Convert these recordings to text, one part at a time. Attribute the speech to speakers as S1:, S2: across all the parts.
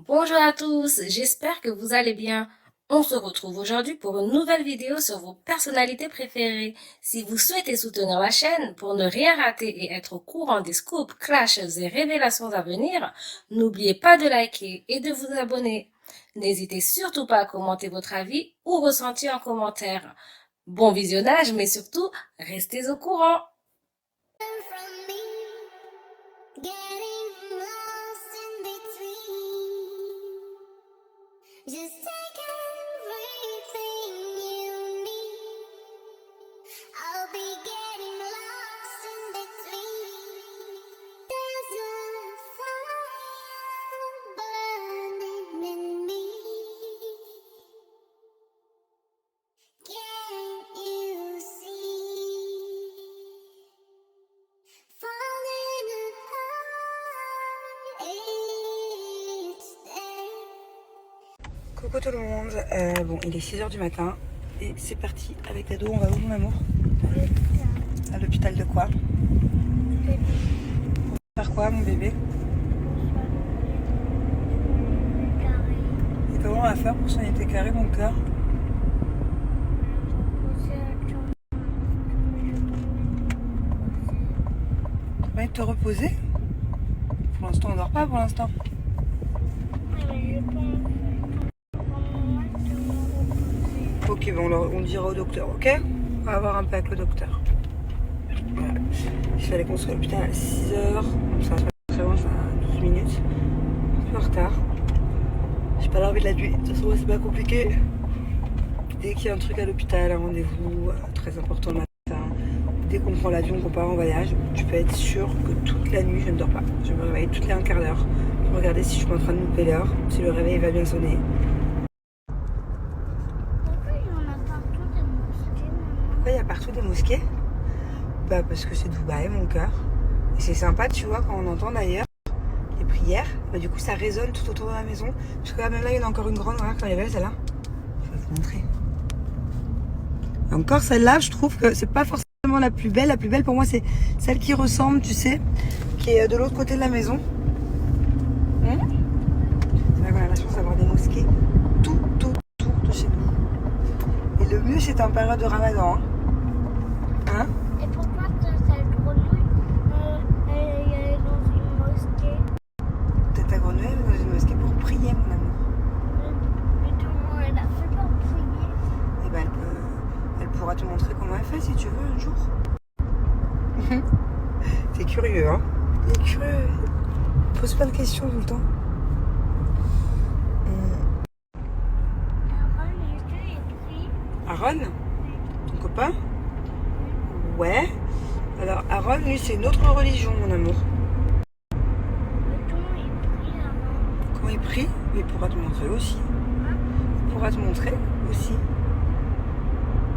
S1: Bonjour à tous, j'espère que vous allez bien. On se retrouve aujourd'hui pour une nouvelle vidéo sur vos personnalités préférées. Si vous souhaitez soutenir la chaîne pour ne rien rater et être au courant des scoops, clashs et révélations à venir, n'oubliez pas de liker et de vous abonner. N'hésitez surtout pas à commenter votre avis ou ressenti en commentaire. Bon visionnage, mais surtout, restez au courant.
S2: Just take everything you need. I'll be getting lost in between. There's a fire burning in me. Can't you see? Falling apart each day.
S3: Coucou tout le monde, bon il est 6h du matin et c'est parti avec Dado, on va où mon amour? À l'hôpital de quoi? Pour faire quoi mon bébé? Et comment on va faire pour soigner tes carrés mon cœur? T'as pas envie de te reposer? Pour l'instant on dort pas pour l'instant. Ok, bon, on dira au docteur, ok? On va voir un peu avec le docteur. Voilà. Il fallait qu'on soit à l'hôpital à 6h. Ça va pas très loin, ça a 12 minutes. Un peu en retard. J'ai pas l'envie de la nuit. De toute façon, c'est pas compliqué. Dès qu'il y a un truc à l'hôpital, un rendez-vous très important le matin, dès qu'on prend l'avion, qu'on part en voyage, tu peux être sûr que toute la nuit, je ne dors pas. Je me réveille toutes les un quart d'heure pour regarder si je suis en train de louper l'heure, si le réveil va bien sonner. Il y a partout des mosquées. Bah parce que c'est Dubaï mon cœur. Et c'est sympa tu vois quand on entend d'ailleurs les prières. Bah du coup ça résonne tout autour de la maison. Parce que là même là il y en a encore une grande, regarde quand elle est belle celle-là. Je vais vous montrer. Et encore celle-là je trouve que c'est pas forcément la plus belle. La plus belle pour moi c'est celle qui ressemble tu sais, qui est de l'autre côté de la maison. C'est vrai qu'on a la chance d'avoir des mosquées tout autour de chez nous. Et le mieux c'est en période de Ramadan. Hein?
S2: Et pourquoi cette grenouille elle est dans une mosquée?
S3: Peut-être ta grenouille elle est dans une mosquée pour prier mon amour.
S2: Mais comment elle a fait pour prier?
S3: Et ben elle pourra te montrer comment elle fait si tu veux un jour. T'es curieux hein? T'es curieux. Pose pas de questions tout le temps.
S2: Aaron, est-ce qu'il est pris?
S3: Aaron? Ton copain? Ouais. Alors Aaron lui c'est une autre religion mon amour.
S2: Mais comment il prie avant?
S3: Quand il prie, il pourra te montrer aussi. Il pourra te montrer aussi.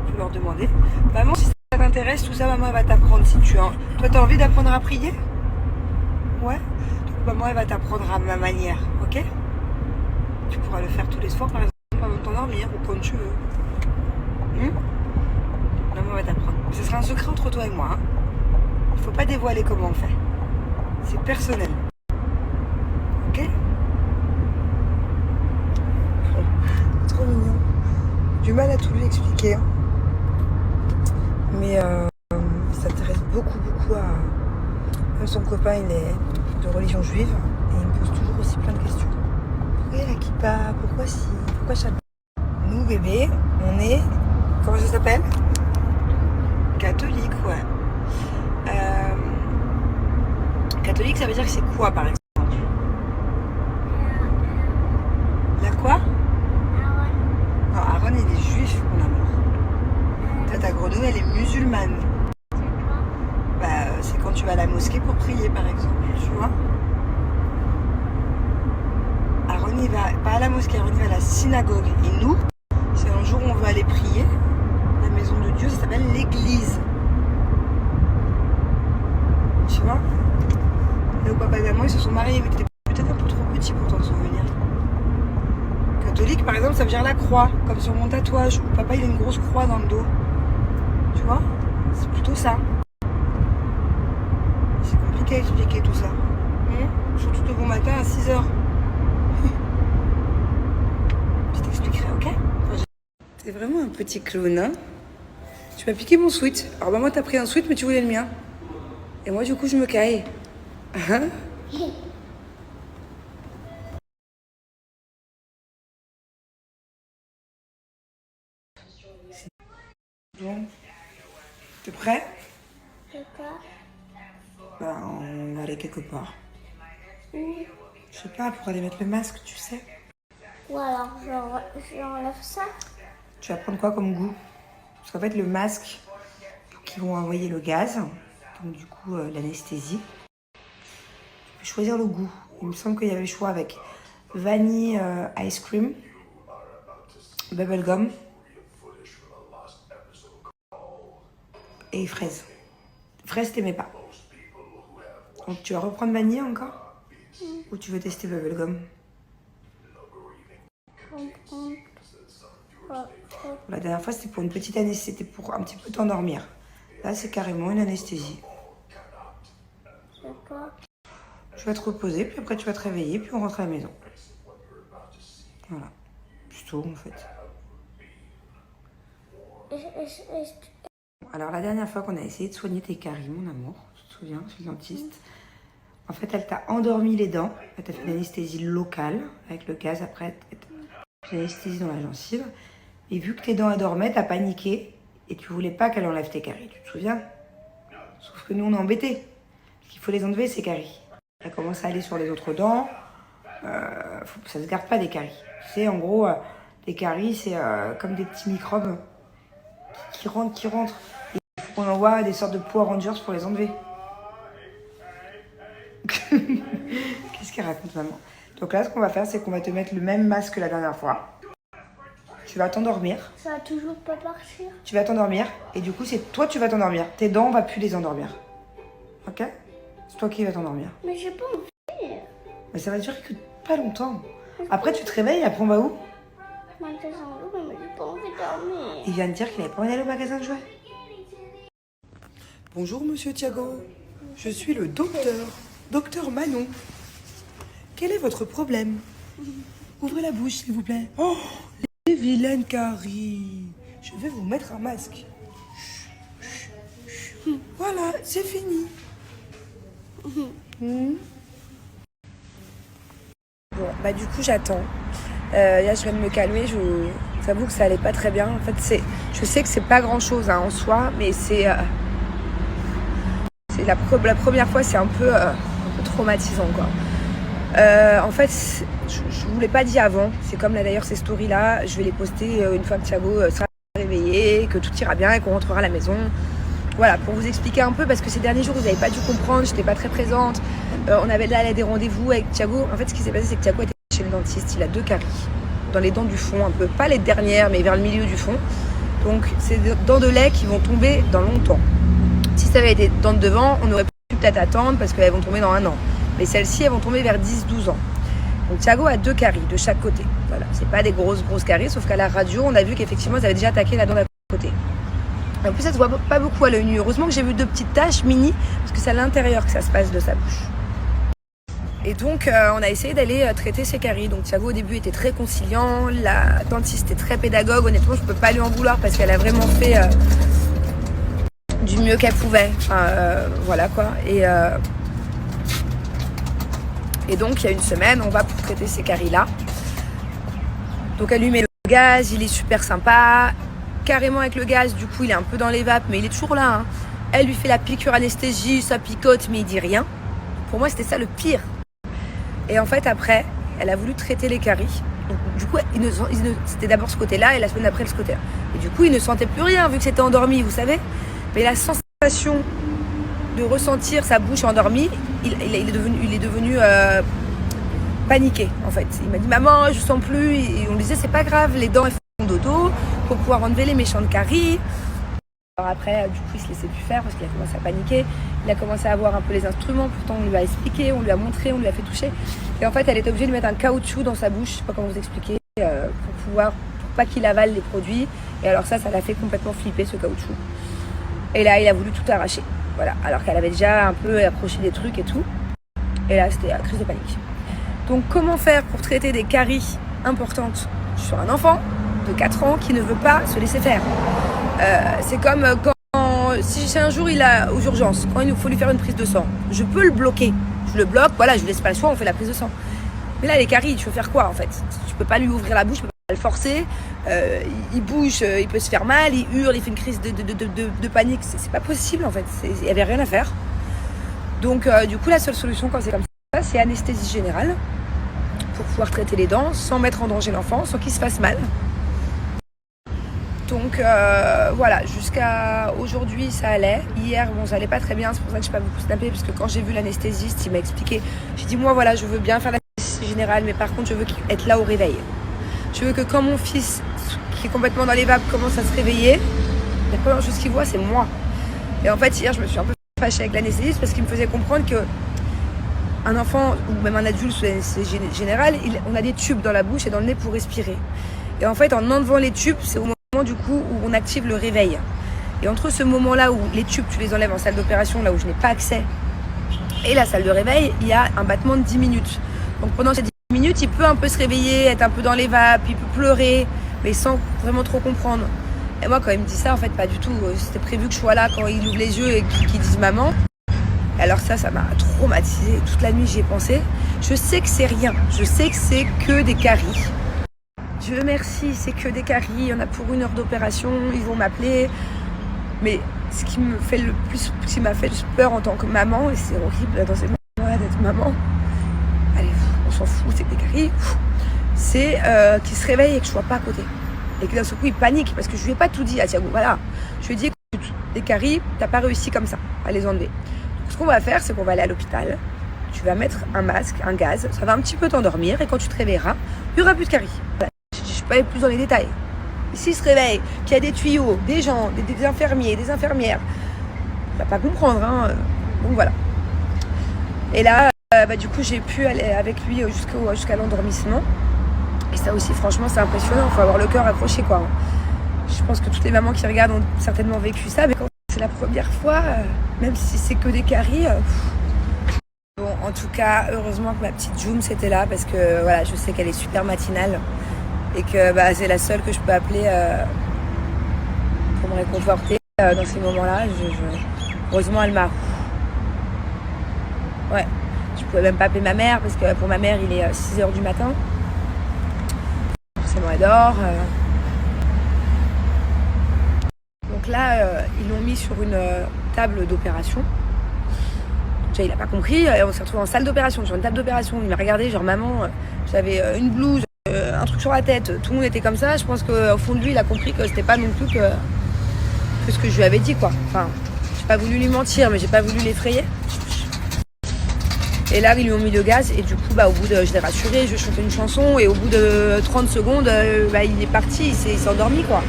S3: Tu peux leur demander. Maman, si ça t'intéresse, tout ça, maman elle va t'apprendre si tu as. Toi, t'as envie d'apprendre à prier? Ouais. Donc maman elle va t'apprendre à ma manière, ok? Tu pourras le faire tous les soirs par exemple avant de t'endormir ou quand tu veux. Maman va t'apprendre. Ce sera un secret entre toi et moi. Hein. Il faut pas dévoiler comment on fait. C'est personnel. Ok? Trop mignon. Du mal à tout lui expliquer. Hein. Mais il s'intéresse beaucoup à... Comme son copain, il est de religion juive. Et il me pose toujours aussi plein de questions. Pourquoi la kippa? Pourquoi si? Pourquoi ça? Nous, bébé, on est... Comment ça s'appelle? Catholique, ouais. Catholique, ça veut dire que c'est quoi, par exemple? La quoi?
S2: Aaron.
S3: Non, Aaron, il est juif, mon amour. Toi, ta grenouille, elle est musulmane.
S2: C'est quoi?
S3: Bah, c'est quand tu vas à la mosquée pour prier, par exemple, tu vois. Aaron, il va pas à la mosquée, Aaron, il va à la synagogue. Et nous, c'est un jour où on veut aller prier. La maison de Dieu, ça s'appelle l'église. Tu vois? Là où papa et maman, ils se sont mariés, mais t'étais peut-être un peu trop petit pour t'en souvenir. Catholique, par exemple, ça veut dire la croix, comme sur mon tatouage. Papa, il a une grosse croix dans le dos. Tu vois? C'est plutôt ça. C'est compliqué à expliquer tout ça. Surtout de bon matin à 6h. t'expliquerai, ok? T'es vraiment un petit clown, hein? Tu m'as piqué mon sweat. Alors maman t'as pris un sweat mais tu voulais le mien. Et moi du coup je me caille. Hein? Bon. T'es prêt?
S2: C'est quoi?
S3: Bah on va aller quelque part.
S2: Où?
S3: Je sais pas, pour aller mettre le masque, tu sais.
S2: Ou alors j'enlève ça?
S3: Tu vas prendre quoi comme goût? Parce qu'en fait le masque, qui vont envoyer le gaz, donc du coup l'anesthésie. Je vais choisir le goût. Il me semble qu'il y avait le choix avec vanille ice cream, bubblegum et fraise. Fraise t'aimais pas. Donc tu vas reprendre vanille encore? Ou tu veux tester bubblegum? La dernière fois c'était pour une petite anesthésie, c'était pour un petit peu t'endormir. Là c'est carrément une anesthésie.
S2: C'est quoi?
S3: Tu vas te reposer, puis après tu vas te réveiller, puis on rentre à la maison. Voilà. C'est tout en fait. Alors la dernière fois qu'on a essayé de soigner tes caries, mon amour, tu te souviens, chez le dentiste, en fait elle t'a endormi les dents, elle t'a fait une anesthésie locale, avec le gaz, après elle t'a fait une anesthésie dans la gencive, et vu que tes dents dormaient, t'as paniqué, et tu voulais pas qu'elle enlève tes caries, tu te souviens? Sauf que nous on est embêtés, parce qu'il faut les enlever ces caries. Elle commence à aller sur les autres dents, ça se garde pas des caries. Tu sais, en gros, les caries c'est comme des petits microbes qui rentrent. Il faut qu'on envoie des sortes de Power Rangers pour les enlever. Qu'est-ce qu'elle raconte, maman? Donc là, ce qu'on va faire, c'est qu'on va te mettre le même masque que la dernière fois. Tu vas t'endormir.
S2: Ça va toujours pas partir.
S3: Tu vas t'endormir. Et du coup, c'est toi, tu vas t'endormir. Tes dents, on va plus les endormir. Ok? C'est toi qui vas t'endormir.
S2: Mais j'ai pas envie.
S3: Mais ça va durer que pas longtemps. Après, tu te réveilles et après, on va où?
S2: Magasin de jouets, mais j'ai pas envie de dormir.
S3: Il vient de dire qu'il n'avait pas envie d'aller au magasin de jouets. Bonjour, monsieur Thiago. Je suis le docteur Manon. Quel est votre problème? Ouvrez la bouche, s'il vous plaît. Oh, les vilaines caries. Je vais vous mettre un masque. Voilà, c'est fini. Bon, bah du coup, j'attends. Là, je viens de me calmer. J'avoue que ça allait pas très bien. En fait, je sais que c'est pas grand-chose en soi, mais c'est la première fois, c'est un peu traumatisant, quoi. En fait, je vous l'ai pas dit avant. C'est comme là d'ailleurs ces stories-là, je vais les poster une fois que Thiago sera réveillé, que tout ira bien et qu'on rentrera à la maison. Voilà, pour vous expliquer un peu, parce que ces derniers jours, vous n'avez pas dû comprendre, j'étais pas très présente. On avait là des rendez-vous avec Thiago. En fait, ce qui s'est passé, c'est que Thiago était chez le dentiste. Il a 2 caries dans les dents du fond, un peu, pas les dernières, mais vers le milieu du fond. Donc, c'est des dents de lait qui vont tomber dans longtemps. Si ça avait été des dents de devant, on aurait pu peut-être attendre parce qu'elles vont tomber dans 1 an. Mais celles-ci, elles vont tomber vers 10-12 ans. Donc Thiago a 2 caries de chaque côté. Voilà, c'est pas des grosses caries, sauf qu'à la radio, on a vu qu'effectivement, elles avaient déjà attaqué la dent d'à côté. En plus, ça se voit pas beaucoup à l'œil nu. Heureusement que j'ai vu 2 petites taches mini, parce que c'est à l'intérieur que ça se passe de sa bouche. Et donc, on a essayé d'aller traiter ses caries. Donc Thiago, au début, était très conciliant. La dentiste est très pédagogue. Honnêtement, je peux pas lui en vouloir parce qu'elle a vraiment fait du mieux qu'elle pouvait. Voilà quoi. Et donc, il y a une semaine, on va pour traiter ces caries-là. Donc, elle lui met le gaz, il est super sympa. Carrément avec le gaz, du coup, il est un peu dans les vapes, mais il est toujours là. Hein. Elle lui fait la piqûre anesthésie, ça picote, mais il dit rien. Pour moi, c'était ça le pire. Et en fait, après, elle a voulu traiter les caries. Donc, du coup, c'était d'abord ce côté-là et la semaine d'après, ce côté-là. Et du coup, il ne sentait plus rien, vu que c'était endormi, vous savez. Mais la sensation de ressentir sa bouche endormie, il est devenu paniqué en fait. Il m'a dit maman, je sens plus, et on lui disait c'est pas grave, les dents elles font dodo pour pouvoir enlever les méchantes caries. Alors après, du coup, il se laissait plus faire parce qu'il a commencé à paniquer. Il a commencé à avoir un peu les instruments, pourtant on lui a expliqué, on lui a montré, on lui a fait toucher. Et en fait, elle était obligée de mettre un caoutchouc dans sa bouche, je sais pas comment vous expliquer, pour pas qu'il avale les produits. Et alors ça l'a fait complètement flipper, ce caoutchouc. Et là, il a voulu tout arracher. Voilà, alors qu'elle avait déjà un peu approché des trucs et tout. Et là, c'était la crise de panique. Donc, comment faire pour traiter des caries importantes Je suis sur un enfant de 4 ans qui ne veut pas se laisser faire. C'est comme quand, si c'est un jour il a aux urgences, quand il faut lui faire une prise de sang, je peux le bloquer. Je le bloque, voilà, je lui laisse pas le choix, on fait la prise de sang. Mais là, les caries, tu veux faire quoi en fait? Tu peux pas lui ouvrir la bouche, tu peux pas le forcer. Il bouge, il peut se faire mal, il hurle, il fait une crise de panique. C'est pas possible en fait. Il y avait rien à faire. Donc, du coup, la seule solution quand c'est comme ça, c'est anesthésie générale pour pouvoir traiter les dents sans mettre en danger l'enfant, sans qu'il se fasse mal. Donc voilà, jusqu'à aujourd'hui ça allait. Hier, bon, ça allait pas très bien, c'est pour ça que j'ai pas beaucoup snappé, parce que quand j'ai vu l'anesthésiste, il m'a expliqué. J'ai dit, moi voilà, je veux bien faire l'anesthésie générale, mais par contre, je veux être là au réveil. Je veux que quand mon fils, qui est complètement dans les vapes, commence à se réveiller, la première chose qu'il voit, c'est moi. Et en fait, hier, je me suis un peu fâchée avec l'anesthésiste parce qu'il me faisait comprendre que un enfant, ou même un adulte sous l'anesthésie générale, on a des tubes dans la bouche et dans le nez pour respirer. Et en fait, en enlevant les tubes, c'est au moment du coup où on active le réveil. Et entre ce moment-là où les tubes, tu les enlèves en salle d'opération, là où je n'ai pas accès, et la salle de réveil, il y a un battement de 10 minutes. Donc pendant ces 10 minutes, il peut un peu se réveiller, être un peu dans les vapes, il peut pleurer, mais sans vraiment trop comprendre. Et moi, quand il me dit ça, en fait, pas du tout. C'était prévu que je sois là quand il ouvre les yeux et qu'il dise maman. Et alors ça m'a traumatisée. Toute la nuit, j'y ai pensé. Je sais que c'est rien. Je sais que c'est que des caries. Dieu merci, c'est que des caries. Il y en a pour 1 heure d'opération. Ils vont m'appeler. Mais ce qui me fait le plus, ce qui m'a fait peur en tant que maman, et c'est horrible dans ces moments-là d'être maman. Allez, on s'en fout, c'est que des caries. C'est qu'il se réveille et que je sois pas à côté. Et que d'un seul coup, il panique parce que je lui ai pas tout dit à Thiago. Voilà, je lui ai dit, écoute, les caries, t'as pas réussi comme ça à les enlever. Donc, ce qu'on va faire, c'est qu'on va aller à l'hôpital. Tu vas mettre un masque, un gaz, ça va un petit peu t'endormir et quand tu te réveilleras, il y aura plus de caries. Voilà. Je peux aller plus dans les détails. S'il se réveille, qu'il y a des tuyaux, des gens, des infirmiers, des infirmières, il va pas comprendre, hein. Donc voilà. Et là, du coup, j'ai pu aller avec lui jusqu'à l'endormissement. Et ça aussi, franchement, c'est impressionnant. Il faut avoir le cœur accroché, quoi. Je pense que toutes les mamans qui regardent ont certainement vécu ça. Mais quand c'est la première fois, même si c'est que des caries... Bon, en tout cas, heureusement que ma petite Joum, c'était là. Parce que, voilà, je sais qu'elle est super matinale. Et que c'est la seule que je peux appeler pour me réconforter dans ces moments-là. Heureusement, elle m'a... Ouais. Je pouvais même pas appeler ma mère. Parce que pour ma mère, il est 6h du matin. Forcément elle dort. Donc là, ils l'ont mis sur une table d'opération. Déjà, il n'a pas compris. Et on s'est retrouvés en salle d'opération, sur une table d'opération. Il m'a regardé, genre maman, j'avais une blouse, un truc sur la tête. Tout le monde était comme ça. Je pense qu'au fond de lui, il a compris que c'était pas non plus que ce que je lui avais dit, quoi. Enfin, j'ai pas voulu lui mentir, mais j'ai pas voulu l'effrayer. Et là, ils lui ont mis le gaz et du coup, au bout de, je l'ai rassuré, je chantais une chanson et au bout de 30 secondes, il est parti, il s'est endormi, quoi.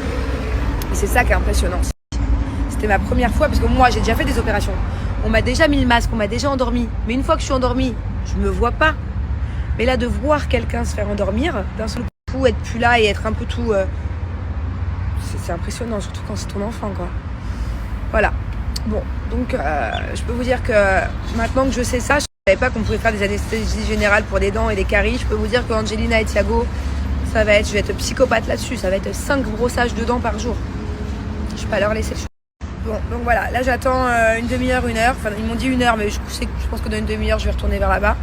S3: Et c'est ça qui est impressionnant. C'était ma première fois parce que moi, j'ai déjà fait des opérations. On m'a déjà mis le masque, on m'a déjà endormi. Mais une fois que je suis endormie, je me vois pas. Mais là, de voir quelqu'un se faire endormir, d'un seul coup, être plus là et être un peu tout... c'est impressionnant, surtout quand c'est ton enfant, quoi. Voilà. Bon, donc, je peux vous dire que maintenant que je sais ça, je savais pas qu'on pouvait faire des anesthésies générales pour des dents et des caries. Je peux vous dire qu'Angelina et Thiago, je vais être psychopathe là-dessus. Ça va être 5 brossages de dents par jour. Je vais pas leur laisser le choix. Bon, donc voilà, là j'attends une demi-heure, 1 heure. Enfin, ils m'ont dit 1 heure, mais je pense que dans une demi-heure, je vais retourner vers là-bas.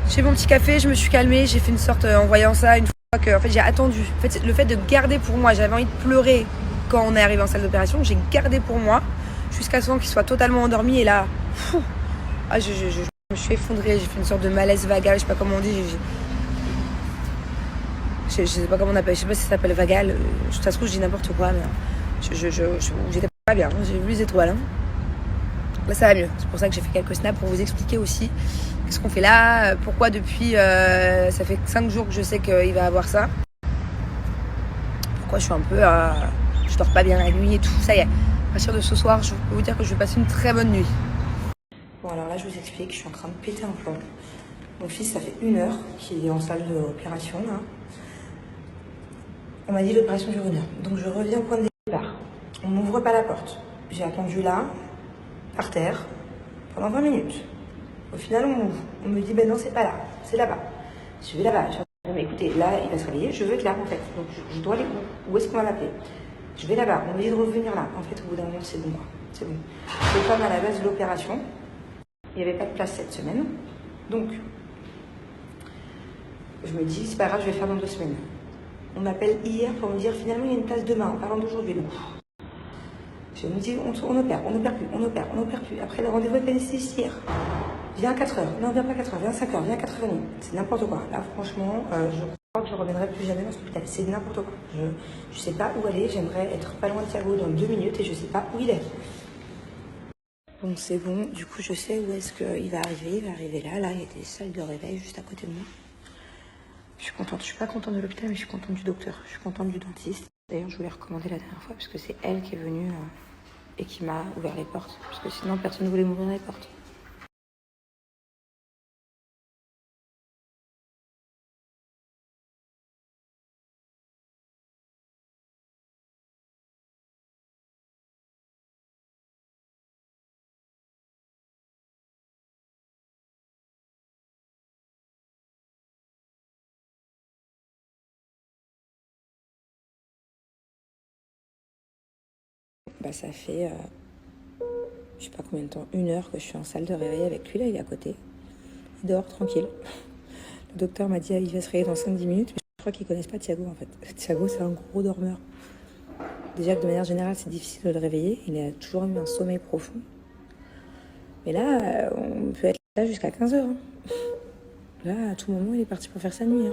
S3: J'ai mon petit café, je me suis calmée. J'ai fait une sorte, en voyant ça, une fois que j'ai attendu. En fait, le fait de garder pour moi, j'avais envie de pleurer quand on est arrivé en salle d'opération. J'ai gardé pour moi jusqu'à ce qu'il soit totalement endormi. Et là, je me suis effondrée. J'ai fait une sorte de malaise vagal, je sais pas comment on dit. Je sais pas comment on appelle, je sais pas si ça s'appelle vagal. Ça se trouve, je dis n'importe quoi, mais j'étais pas bien. J'ai vu les étoiles. Là, ça va mieux. C'est pour ça que j'ai fait quelques snaps pour vous expliquer aussi qu'est-ce qu'on fait là. Pourquoi depuis, ça fait 5 jours que je sais qu'il va avoir ça. Pourquoi je suis un peu, je dors pas bien la nuit et tout. Ça y est. À partir de ce soir, je peux vous dire que je vais passer une très bonne nuit. Bon, alors là, je vous explique, je suis en train de péter un plomb. Mon fils, ça fait 1 heure qu'il est en salle d'opération, là. On m'a dit l'opération dure 1 heure. Donc, je reviens au point de départ. On m'ouvre pas la porte. J'ai attendu là, par terre, pendant 20 minutes. Au final, on m'ouvre. On me dit, ben non, c'est pas là, c'est là-bas. Je vais là-bas. Je dis, mais écoute, écoutez, là, il va se réveiller, je veux être là, en fait. Donc, je dois aller où est-ce qu'on va l'appeler? Je vais là-bas, on me dit de revenir là. En fait, au bout d'un moment, c'est bon, quoi. C'est bon. C'est comme à la base de l'opération. Il n'y avait pas de place cette semaine. Donc, je me dis, c'est pas grave, je vais faire dans 2 semaines. On m'appelle hier pour me dire, finalement, il y a une place demain, en parlant d'aujourd'hui. Donc, je me dis, on opère plus. Après, le rendez-vous est planifié hier. Viens à 4h. Non, viens pas à 4h, viens à 5h, viens à 4h30. C'est n'importe quoi. Là, franchement, je crois que je ne reviendrai plus jamais dans ce hôpital. C'est n'importe quoi. Je sais pas où aller. J'aimerais être pas loin de Thiago dans 2 minutes et je sais pas où il est. Bon, c'est bon. Du coup, je sais où est-ce qu'il va arriver. Il va arriver là. Là, il y a des salles de réveil juste à côté de moi. Je suis contente. Je suis pas contente de l'hôpital, mais je suis contente du docteur. Je suis contente du dentiste. D'ailleurs, je vous l'ai recommandé la dernière fois parce que c'est elle qui est venue et qui m'a ouvert les portes. Parce que sinon, personne ne voulait m'ouvrir les portes. Bah, ça fait, je sais pas combien de temps, 1 heure que je suis en salle de réveil avec lui. Là, il est à côté. Il dort tranquille. Le docteur m'a dit il va se réveiller dans 5-10 minutes. Mais je crois qu'ils connaissent pas Thiago, en fait. Thiago, c'est un gros dormeur. Déjà que de manière générale, c'est difficile de le réveiller. Il a toujours eu un sommeil profond. Mais là, on peut être là jusqu'à 15h. Là, à tout moment, il est parti pour faire sa nuit.